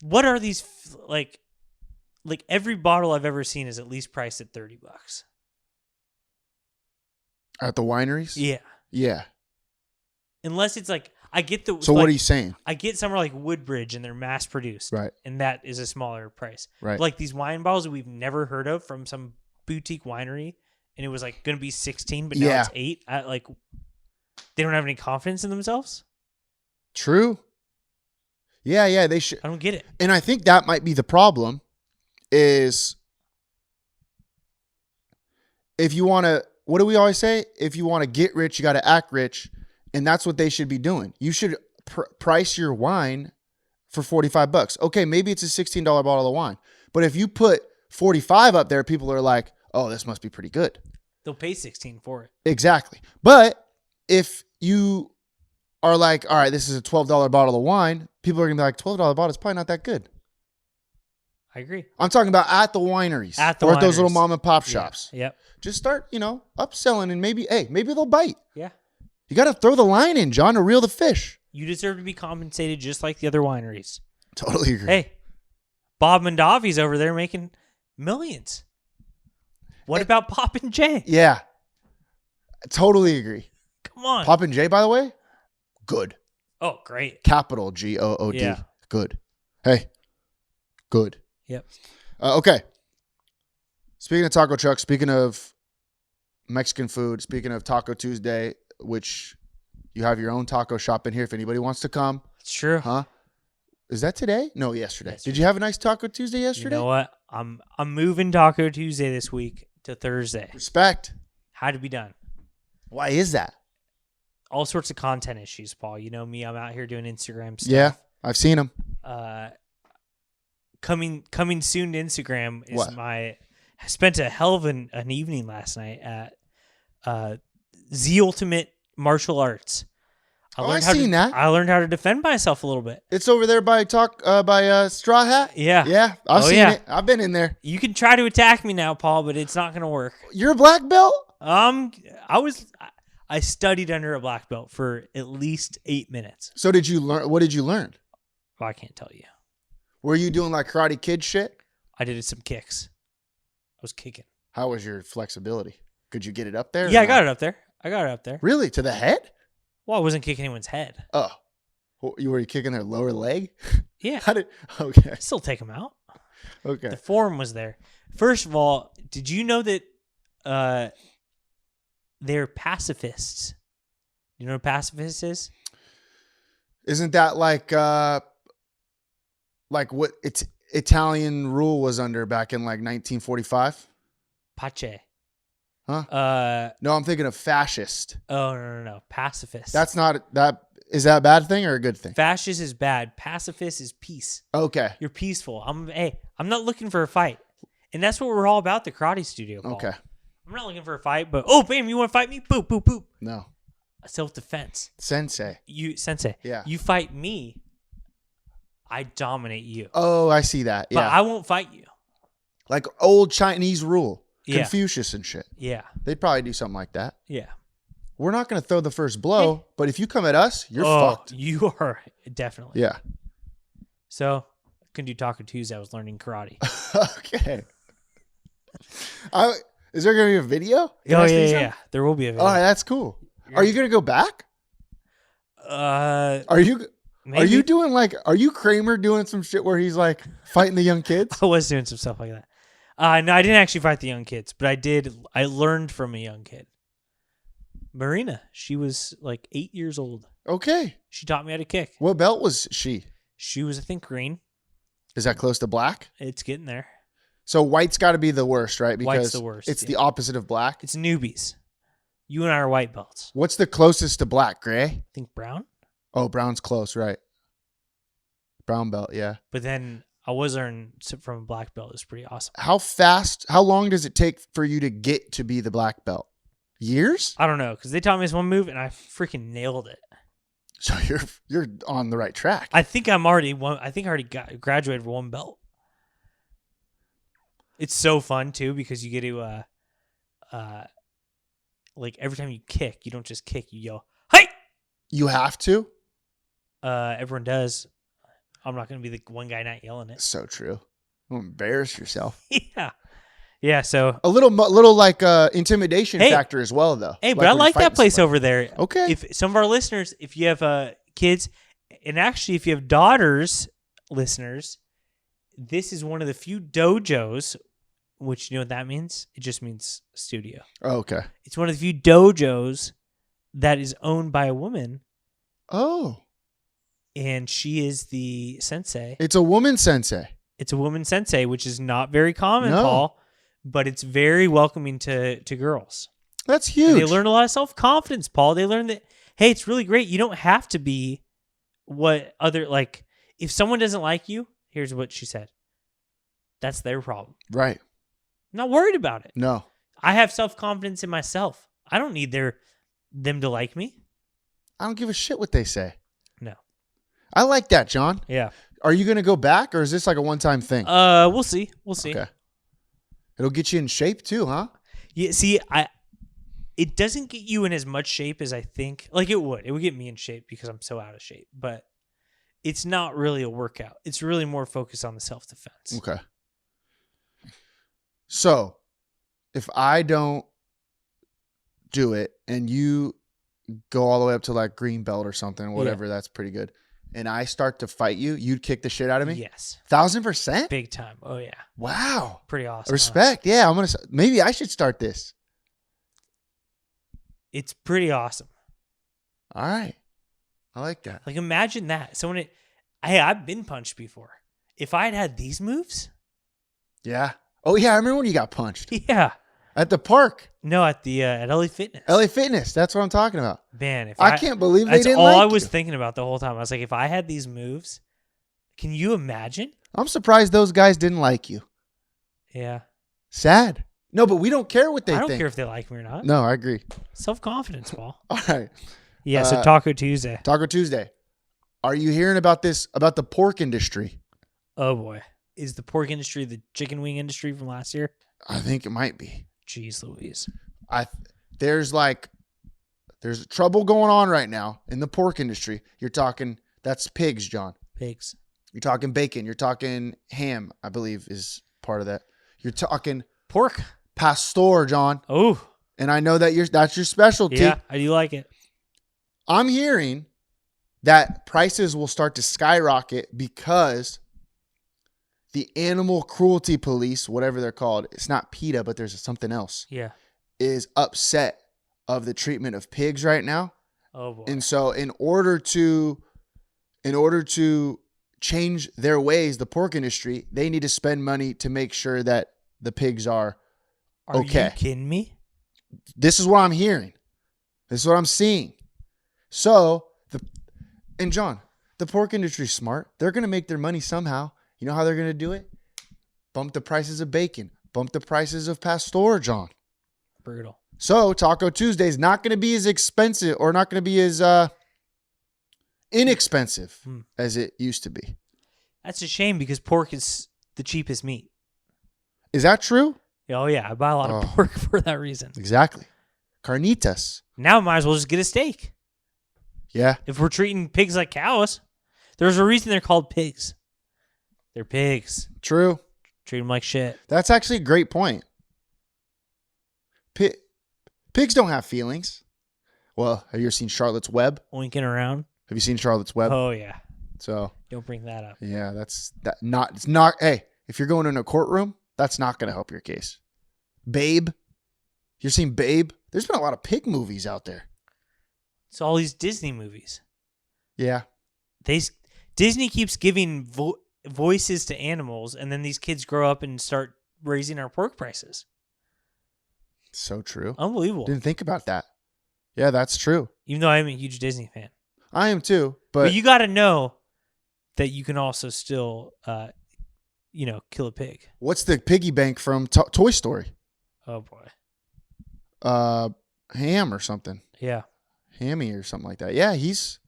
What are these like every bottle I've ever seen is at least priced at $30. At the wineries? Yeah. Yeah. Unless it's like I get the. So what are you saying? I get somewhere like Woodbridge and they're mass produced, right? And that is a smaller price, right? But like these wine bottles that we've never heard of from some boutique winery, and it was like going to be 16, but now it's 8. Like they don't have any confidence in themselves. True. Yeah, they should. I don't get it, and I think that might be the problem. Is if you want to, what do we always say? If you want to get rich, you got to act rich. And that's what they should be doing. You should price your wine for $45. Okay, maybe it's a $16 bottle of wine. But if you put 45 up there, people are like, oh, this must be pretty good. They'll pay 16 for it. Exactly. But if you are like, all right, this is a $12 bottle of wine, people are going to be like, $12 bottle is probably not that good. I agree. I'm talking about at the wineries. At the or at those wineries. little mom and pop shops. Yep. Just start, upselling and maybe they'll bite. Yeah. You got to throw the line in, John, to reel the fish. You deserve to be compensated just like the other wineries. Totally agree. Hey, Bob Mondavi's over there making millions. What about Pop and J? Yeah. Totally agree. Come on. Pop and J, by the way, good. Oh, great. Capital G-O-O-D. Yeah. Good. Hey, good. Yep. Okay. Speaking of taco truck, speaking of Mexican food, speaking of Taco Tuesday, which you have your own taco shop in here if anybody wants to come. It's true. Huh? Is that today? No, yesterday. Did you have a nice Taco Tuesday yesterday? You know what? I'm moving Taco Tuesday this week to Thursday. Respect. Had to be done. Why is that? All sorts of content issues, Paul. You know me. I'm out here doing Instagram stuff. Yeah, I've seen them. Coming soon to Instagram is What? I spent a hell of an evening last night at The Ultimate Martial Arts. I've seen that. I learned how to defend myself a little bit. It's over there by Straw Hat. Yeah. Yeah, I've seen it. I've been in there. You can try to attack me now, Paul, but it's not going to work. You're a black belt? I studied under a black belt for at least 8 minutes. So did you learn? What did you learn? Well, I can't tell you. Were you doing like Karate Kid shit? I did some kicks. I was kicking. How was your flexibility? Could you get it up there? Yeah, I got it up there. Really? To the head? Well, I wasn't kicking anyone's head. Oh. Were you kicking their lower leg? Yeah. Okay. Still take them out. Okay. The form was there. First of all, did you know that they're pacifists? You know what a pacifist is? Isn't that like what Italian rule was under back in like 1945? Pace. Huh? No, I'm thinking of fascist. Oh, no. Pacifist. That's not that. Is that a bad thing or a good thing? Fascist is bad. Pacifist is peace. Okay. You're peaceful. I'm not looking for a fight. And that's what we're all about, the karate studio, Paul. Okay. I'm not looking for a fight, but bam, you want to fight me? Boop, boop, boop. No. Self-defense. Sensei. Sensei. Yeah. You fight me, I dominate you. Oh, I see that. Yeah. But I won't fight you. Like old Chinese rule. Yeah. Confucius and shit. Yeah. They'd probably do something like that. Yeah. We're not going to throw the first blow, but if you come at us, you're fucked. You are definitely. Yeah. So, I couldn't do Taco Tuesday. I was learning karate. Okay. Is there going to be a video? Yeah. There will be a video. All right, that's cool. Are you going to go back? Are you Kramer doing some shit where he's like fighting the young kids? I was doing some stuff like that. No, I didn't actually fight the young kids, but I learned from a young kid. Marina, she was like 8 years old. Okay. She taught me how to kick. What belt was she? She was, I think, green. Is that close to black? It's getting there. So white's got to be the worst, right? Because white's the worst. It's the opposite of black. It's newbies. You and I are white belts. What's the closest to black? Gray? I think brown. Oh, brown's close, right? Brown belt, yeah. But then I was learning from a black belt. It was pretty awesome. How long does it take for you to get to be the black belt? Years? I don't know, because they taught me this one move and I freaking nailed it. So you're on the right track. I think I already graduated for one belt. It's so fun too because you get to like every time you kick, you don't just kick, you yell, "Hey!" You have to? Everyone does. I'm not going to be the one guy not yelling it. So true. Don't embarrass yourself. Yeah. Yeah, so a little like intimidation factor as well, though. Hey, but I like that place over there. Okay. If some of our listeners, if you have kids, and actually if you have daughters, listeners, this is one of the few dojos, which you know what that means? It just means studio. Oh, okay. It's one of the few dojos that is owned by a woman. Oh. And she is the sensei. It's a woman sensei. It's a woman sensei, which is not very common, Paul. But it's very welcoming to girls. That's huge. And they learn a lot of self-confidence, Paul. They learn that, hey, it's really great. You don't have to be what other, like, If someone doesn't like you, here's what she said. That's their problem. Right. I'm not worried about it. No. I have self-confidence in myself. I don't need them to like me. I don't give a shit what they say. No. I like that, John. Yeah. Are you going to go back, or is this like a one-time thing? We'll see. We'll see. Okay. It'll get you in shape too, huh? Yeah. See, it doesn't get you in as much shape as I think. Like it would. It would get me in shape because I'm so out of shape. But it's not really a workout. It's really more focused on the self-defense. Okay. So, if I don't do it and you go all the way up to like green belt or something, whatever, that's pretty good, and I start to fight you, you'd kick the shit out of me? Yes. 1,000%? Big time. Oh, yeah. Wow. Pretty awesome. Respect. Yeah, maybe I should start this. It's pretty awesome. All right. I like that. Like, imagine that. I've been punched before. If I'd had these moves. Yeah. Oh, yeah. I remember when you got punched. Yeah. At the park. No, at LA Fitness. LA Fitness. That's what I'm talking about. Man, if I can't believe they that's didn't all like I was you. thinking about the whole time. I was like, if I had these moves, can you imagine? I'm surprised those guys didn't like you. Yeah. Sad. No, but we don't care what they think. I don't care if they like me or not. No, I agree. Self-confidence, Paul. All right. Yeah, so Taco Tuesday. Taco Tuesday. Are you hearing about the pork industry? Oh, boy. Is the pork industry the chicken wing industry from last year? I think it might be. Jeez Louise. There's trouble going on right now in the pork industry. You're talking, that's pigs, John. Pigs. You're talking bacon. You're talking ham, I believe is part of that. You're talking pork. Pastor, John. Oh. And I know that that's your specialty. Yeah, I do like it. I'm hearing that prices will start to skyrocket because the animal cruelty police, whatever they're called, it's not PETA, but there's something else. Yeah. Is upset of the treatment of pigs right now. Oh boy. And so in order to change their ways, the pork industry, they need to spend money to make sure that the pigs are okay. Are you kidding me? This is what I'm hearing. This is what I'm seeing. So, John, the pork industry's smart. They're going to make their money somehow. You know how they're going to do it? Bump the prices of bacon. Bump the prices of Pastor, John. Brutal. So, Taco Tuesday is not going to be as expensive or not going to be as inexpensive as it used to be. That's a shame because pork is the cheapest meat. Is that true? Oh, yeah. I buy a lot of pork for that reason. Exactly. Carnitas. Now might as well just get a steak. Yeah. If we're treating pigs like cows, there's a reason they're called pigs. They're pigs. True. Treat them like shit. That's actually a great point. Pigs don't have feelings. Well, have you ever seen Charlotte's Web? Oinking around. Have you seen Charlotte's Web? Oh, yeah. So don't bring that up. Yeah, it's not. Hey, if you're going in a courtroom, that's not going to help your case. Babe, you're seeing Babe. There's been a lot of pig movies out there. It's all these Disney movies. Yeah, Disney keeps giving voices to animals, and then these kids grow up and start raising our pork prices. So true. Unbelievable. Didn't think about that. Yeah, that's true. Even though I'm a huge Disney fan. I am too, but you got to know that you can also still, kill a pig. What's the piggy bank from Toy Story? Oh boy. Ham or something. Yeah. Hammy or something like that. Yeah, he's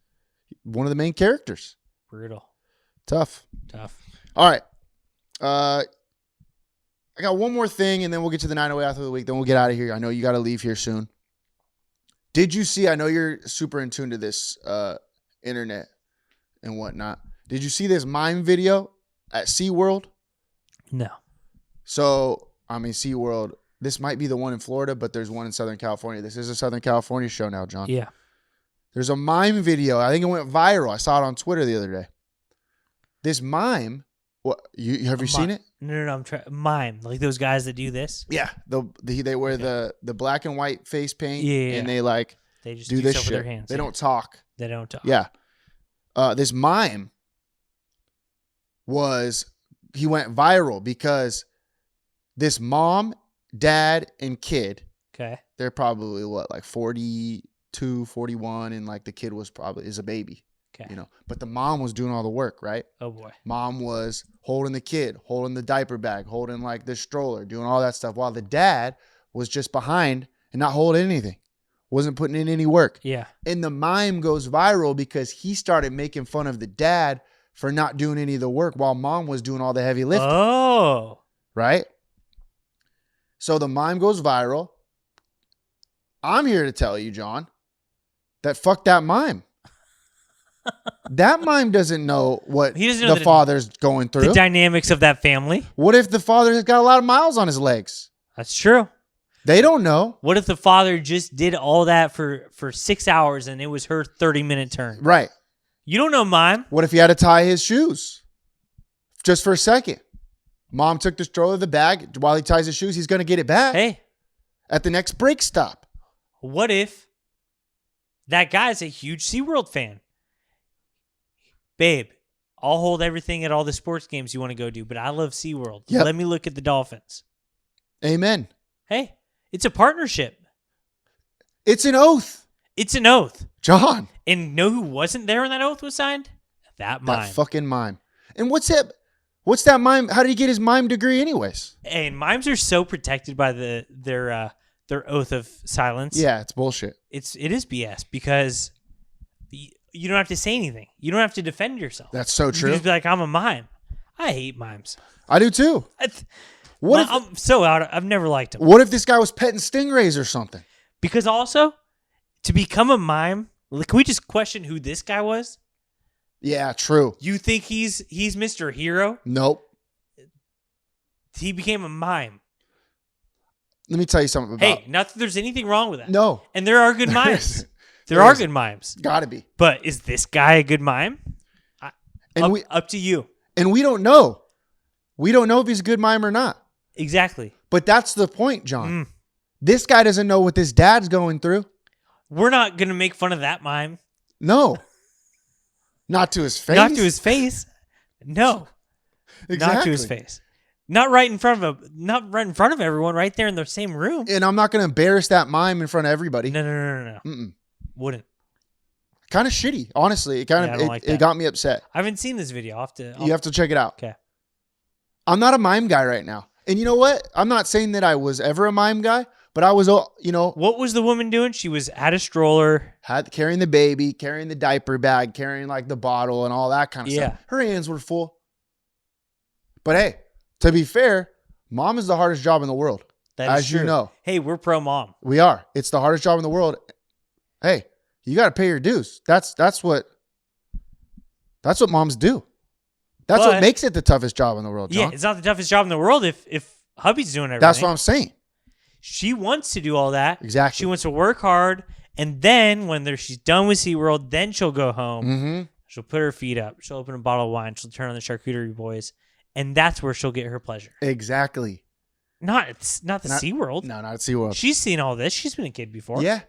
one of the main characters. Brutal. Tough. All right. I got one more thing, and then we'll get to the 908 Athlete of the Week. Then we'll get out of here. I know you got to leave here soon. Did you see? I know you're super in tune to this internet and whatnot. Did you see this mime video at SeaWorld? No. So, SeaWorld, this might be the one in Florida, but there's one in Southern California. This is a Southern California show now, John. Yeah. There's a mime video. I think it went viral. I saw it on Twitter the other day. This mime, have you seen it? No. I'm trying. Mime, like those guys that do this. Yeah, they wear the black and white face paint. Yeah. And they just do this stuff shit. with their hands. They don't talk. They don't talk. Yeah. This mime he went viral because this mom, dad, and kid. Okay. They're probably 42, 41, and the kid is a baby. Okay. You know, but the mom was doing all the work, right? Oh boy. Mom was holding the kid, holding the diaper bag, holding like the stroller, doing all that stuff, while the dad was just behind and not holding anything, wasn't putting in any work. Yeah. And the mime goes viral because he started making fun of the dad for not doing any of the work while mom was doing all the heavy lifting. Oh. Right? So the mime goes viral. I'm here to tell you, John, that fuck that mime. That mime doesn't know what He doesn't know the father's going through. The dynamics of that family. What if the father has got a lot of miles on his legs? That's true. They don't know. What if the father just did all that for 6 hours and it was her 30-minute turn? Right. You don't know, mime. What if he had to tie his shoes just for a second? Mom took the stroller, the bag. While he ties his shoes, he's going to get it back Hey, at the next break stop. what if that guy's a huge SeaWorld fan? Babe, I'll hold everything at all the sports games you want to go do, but I love SeaWorld. Yep. Let me look at the dolphins. Amen. Hey, it's a partnership. It's an oath. It's an oath. John. And know who wasn't there when that oath was signed? That mime. That fucking mime. And what's that? What's that mime? How did he get his mime degree anyways? And mimes are so protected by their oath of silence. Yeah, it's bullshit. It is BS because you don't have to say anything. You don't have to defend yourself. That's so You true. can just be like, I'm a mime. I hate mimes. I do too. What if I'm so out. I've never liked them. what if this guy was petting stingrays or something? Because also, to become a mime, can we just question who this guy was? Yeah, true. You think he's Mr. Hero? Nope. He became a mime. Let me tell you something about. Hey, not that there's anything wrong with that. No. And there are good mimes. There There are is. good mimes. Gotta be. But is this guy a good mime? And Up to you. And we don't know. We don't know if he's a good mime or not. Exactly. But that's the point, John. This guy doesn't know what this dad's going through. We're not going to make fun of that mime. No. Not to his face. Not to his face. No. Exactly. Not to his face. Not right in front of everyone, right there in the same room. And I'm not going to embarrass that mime in front of everybody. No. Mm-mm. Wouldn't. Kind of shitty, honestly. It I don't like that. it got me upset. I haven't seen this video. You have to check it out. Okay. I'm not a mime guy right now. And you know what? I'm not saying that I was ever a mime guy, but I was, What was the woman doing? She was at a stroller. carrying the baby, carrying the diaper bag, carrying like the bottle and all that kind of Yeah. stuff. Her hands were full. But hey, to be fair, mom is the hardest job in the world. That is As you true. know. Hey, we're pro mom. We are. It's the hardest job in the world. Hey, you got to pay your dues. That's what moms do. That's what But- makes it the toughest job in the world, John. Yeah, it's not the toughest job in the world if hubby's doing everything. That's what I'm saying. She wants to do all that. Exactly. She wants to work hard, and then when she's done with SeaWorld, then she'll go home. Mm-hmm. She'll put her feet up. She'll open a bottle of wine. She'll turn on the charcuterie boys, and that's where she'll get her pleasure. Exactly. Not the SeaWorld. No, not at SeaWorld. She's seen all this. She's been a kid before. Yeah.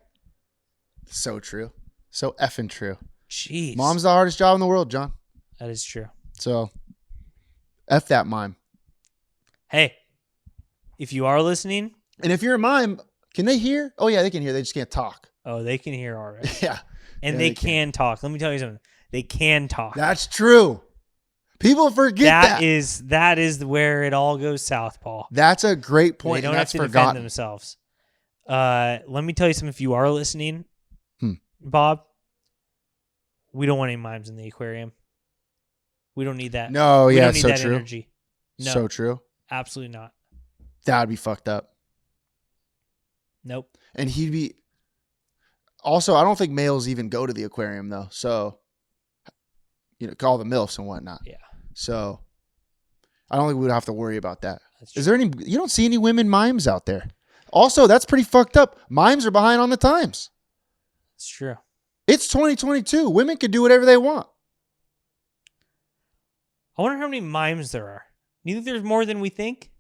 So true. So effing true. Jeez. Mom's the hardest job in the world, John. That is true. So, F that mime. Hey, if you are listening, And if you're a mime, can they hear? Oh, yeah, they can hear. They just can't talk. oh, they can hear all right. Yeah. And Yeah, they they can talk. Let me tell you something. They can talk. That's true. People forget that. That is where it all goes south, Paul. That's a great point. They don't and have that's to defend forgotten. themselves. Let me tell you something. If you are listening, Bob, we don't want any mimes in the aquarium. We don't need that. No, we yeah, don't need so that true. energy. No, So true. absolutely not. That would be fucked up. Nope. And he'd be. Also, I don't think males even go to the aquarium though. So, call the MILFs and whatnot. Yeah. So, I don't think we would have to worry about that. That's true. Is there any? You don't see any women mimes out there. Also, that's pretty fucked up. Mimes are behind on the times. It's true. It's 2022. Women can do whatever they want. I wonder how many mimes there are. Do you think there's more than we think?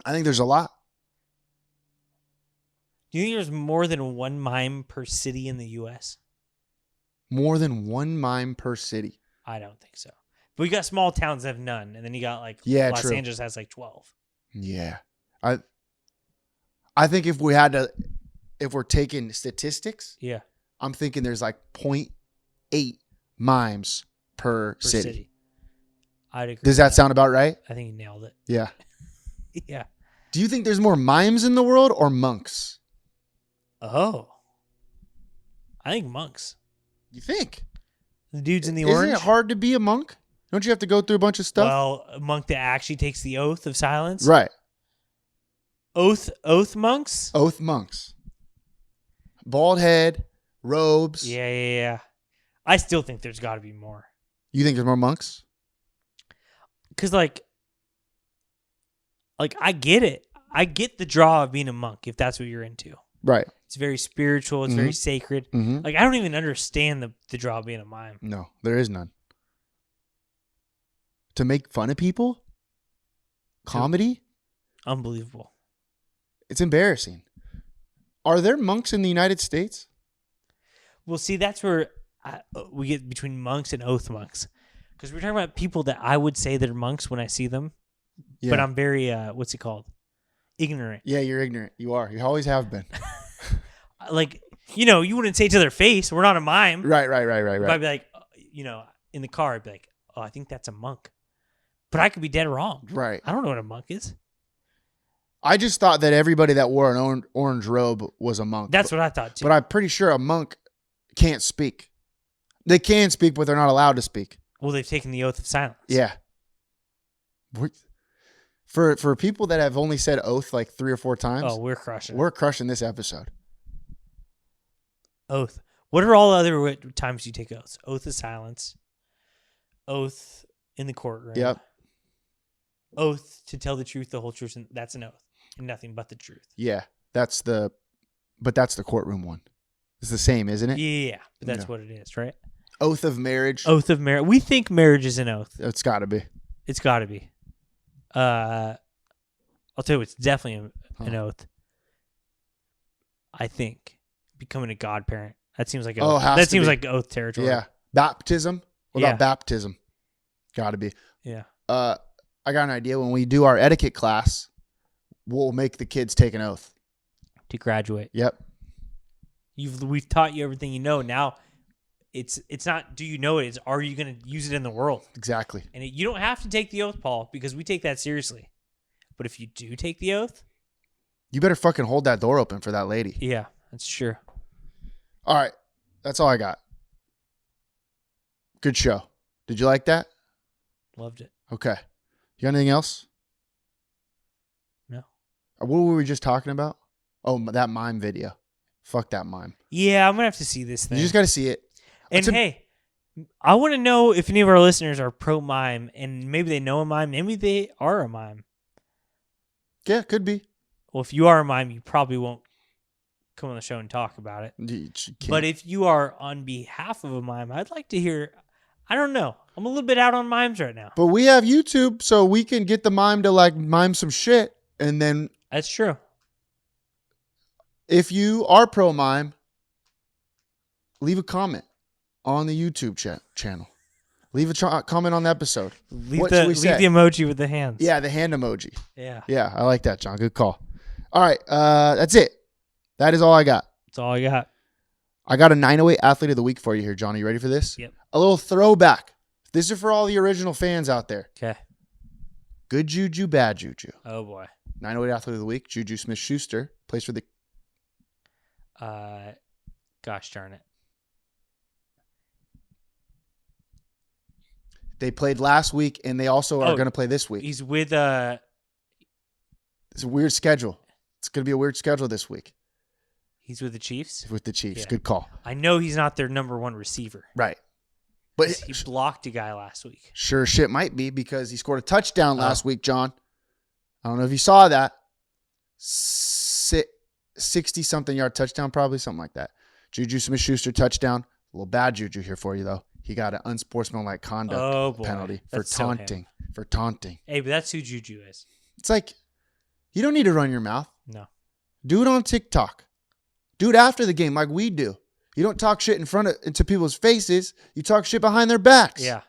I think there's a lot. Do you think there's more than one mime per city in the U.S.? More than one mime per city. I don't think so. But we got small towns that have none, and then you got like Los true. Angeles has like 12. Yeah. I think if we're taking statistics, Yeah. I'm thinking there's like 0.8 mimes per city. I'd agree. Does that sound about right? I think you nailed it. Yeah. Yeah. Do you think there's more mimes in the world or monks? Oh. I think monks. You think? The dudes in the Isn't orange. it hard to be a monk? Don't you have to go through a bunch of stuff? Well, a monk that actually takes the oath of silence. Right. Oath monks? Oath monks. Bald head, robes. Yeah. I still think there's got to be more. You think there's more monks? Because, like, I get it. I get the draw of being a monk if that's what you're into. Right. It's very spiritual. It's very sacred. Mm-hmm. Like, I don't even understand the draw of being a mime. No, there is none. To make fun of people? Comedy? Unbelievable. It's embarrassing. Are there monks in the United States? Well, see, that's where we get between monks and oath monks. Because we're talking about people that I would say that are monks when I see them. Yeah. But I'm very, what's it called? Ignorant. Yeah, you're ignorant. You are. You always have been. Like, you wouldn't say to their face, we're not a mime. Right. But I'd be like, in the car, I'd be like, oh, I think that's a monk. But I could be dead wrong. Right. I don't know what a monk is. I just thought that everybody that wore an orange robe was a monk. That's what I thought, too. But I'm pretty sure a monk can't speak. They can speak, but they're not allowed to speak. Well, they've taken the oath of silence. Yeah. For people that have only said oath like 3 or 4 times, we're crushing. We're crushing this episode. Oath. What are all other times you take oaths? Oath of silence. Oath in the courtroom. Yep. Oath to tell the truth, the whole truth, and that's an oath. And nothing but the truth. Yeah. That's the courtroom one. It's the same, isn't it? Yeah. But that's what it is, right? Oath of marriage. Oath of marriage. We think marriage is an oath. It's got to be. It's got to be. I'll tell you, it's definitely an oath. I think becoming a godparent. That seems like like oath territory. Yeah. Baptism. What about baptism? Got to be. Yeah. I got an idea. When we do our etiquette class, we'll make the kids take an oath to graduate. Yep. We've taught you everything you know. Now, it's not do you know it? It's are you going to use it in the world? Exactly. And you don't have to take the oath, Paul, because we take that seriously. But if you do take the oath, you better fucking hold that door open for that lady. Yeah, that's true. All right. That's all I got. Good show. Did you like that? Loved it. Okay. You got anything else? No. What were we just talking about? Oh, that mime video. Fuck that mime. Yeah, I'm going to have to see this thing. You just got to see it. And hey, I want to know if any of our listeners are pro mime and maybe they know a mime. Maybe they are a mime. Yeah, could be. Well, if you are a mime, you probably won't come on the show and talk about it. But if you are on behalf of a mime, I'd like to hear. I don't know. I'm a little bit out on mimes right now. But we have YouTube, so we can get the mime to like mime some shit. And then. That's true. If you are pro mime, leave a comment on the YouTube channel. Leave a comment on the episode. Leave the emoji with the hands. Yeah, the hand emoji. Yeah. Yeah, I like that, John. Good call. All right, that's it. That is all I got. That's all I got. I got a 908 Athlete of the Week for you here, John. Are you ready for this? Yep. A little throwback. This is for all the original fans out there. Okay. Good juju, bad juju. Oh, boy. 908 Athlete of the Week, JuJu Smith-Schuster, plays for the... Gosh darn it. They played last week, and they also are going to play this week. He's with... It's a weird schedule. It's going to be a weird schedule this week. He's with the Chiefs? With the Chiefs. Yeah. Good call. I know he's not their number one receiver. Right. But he blocked a guy last week. Sure shit might be because he scored a touchdown last week, John. I don't know if you saw that. 60-something yard touchdown, probably, something like that. JuJu Smith-Schuster touchdown. A little bad juju here for you, though. He got an unsportsmanlike conduct penalty for taunting. For taunting. Hey, but that's who JuJu is. It's like, you don't need to run your mouth. No. Do it on TikTok. Do it after the game like we do. You don't talk shit into people's faces. You talk shit behind their backs. Yeah.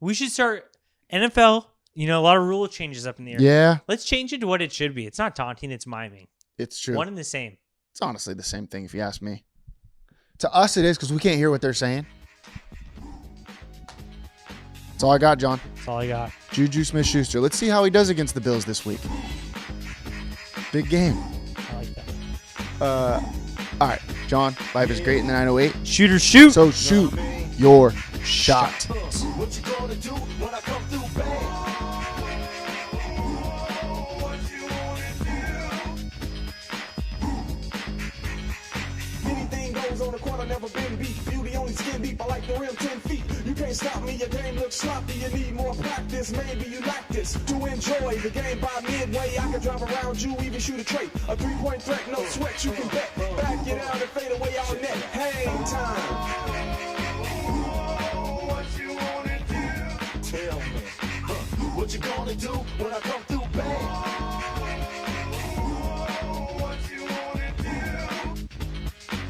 We should start NFL. A lot of rule changes up in the air. Yeah. Let's change it to what it should be. It's not taunting. It's miming. It's true. One and the same. It's honestly the same thing if you ask me. To us it is because we can't hear what they're saying. That's all I got, John. That's all I got. JuJu Smith-Schuster. Let's see how he does against the Bills this week. Big game. I like that. All right, John. Life is great in the 908. Shooter, shoot. So shoot your shot. What you gonna do when I come through bang? What you wanna do? Anything goes on the court, I never been beat. Beauty only skin deep, I like the rim 10 feet. You can't stop me, your game looks sloppy. You need more practice, maybe you like this. To enjoy the game by midway, I can drive around you, even shoot a trait. A 3-point threat, no sweat, you can bet. Back it out and fade away all net. Hang time. Tell me, what you gonna do when I come through bang? What you wanna do?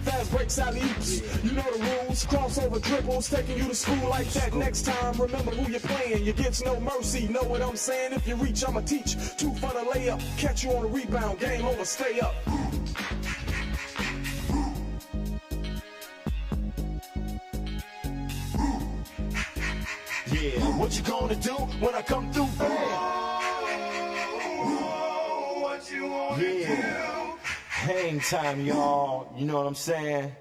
Fast breaks out oops, you know the rules. Crossover dribbles, taking you to school like that. Next time, remember who you're playing. You get no mercy, know what I'm saying? If you reach, I'ma teach. 2 for the layup, catch you on the rebound. Game over, stay up. Yeah, what you gonna do when I come through bang? What you wanna do? Hang time, y'all. You know what I'm saying?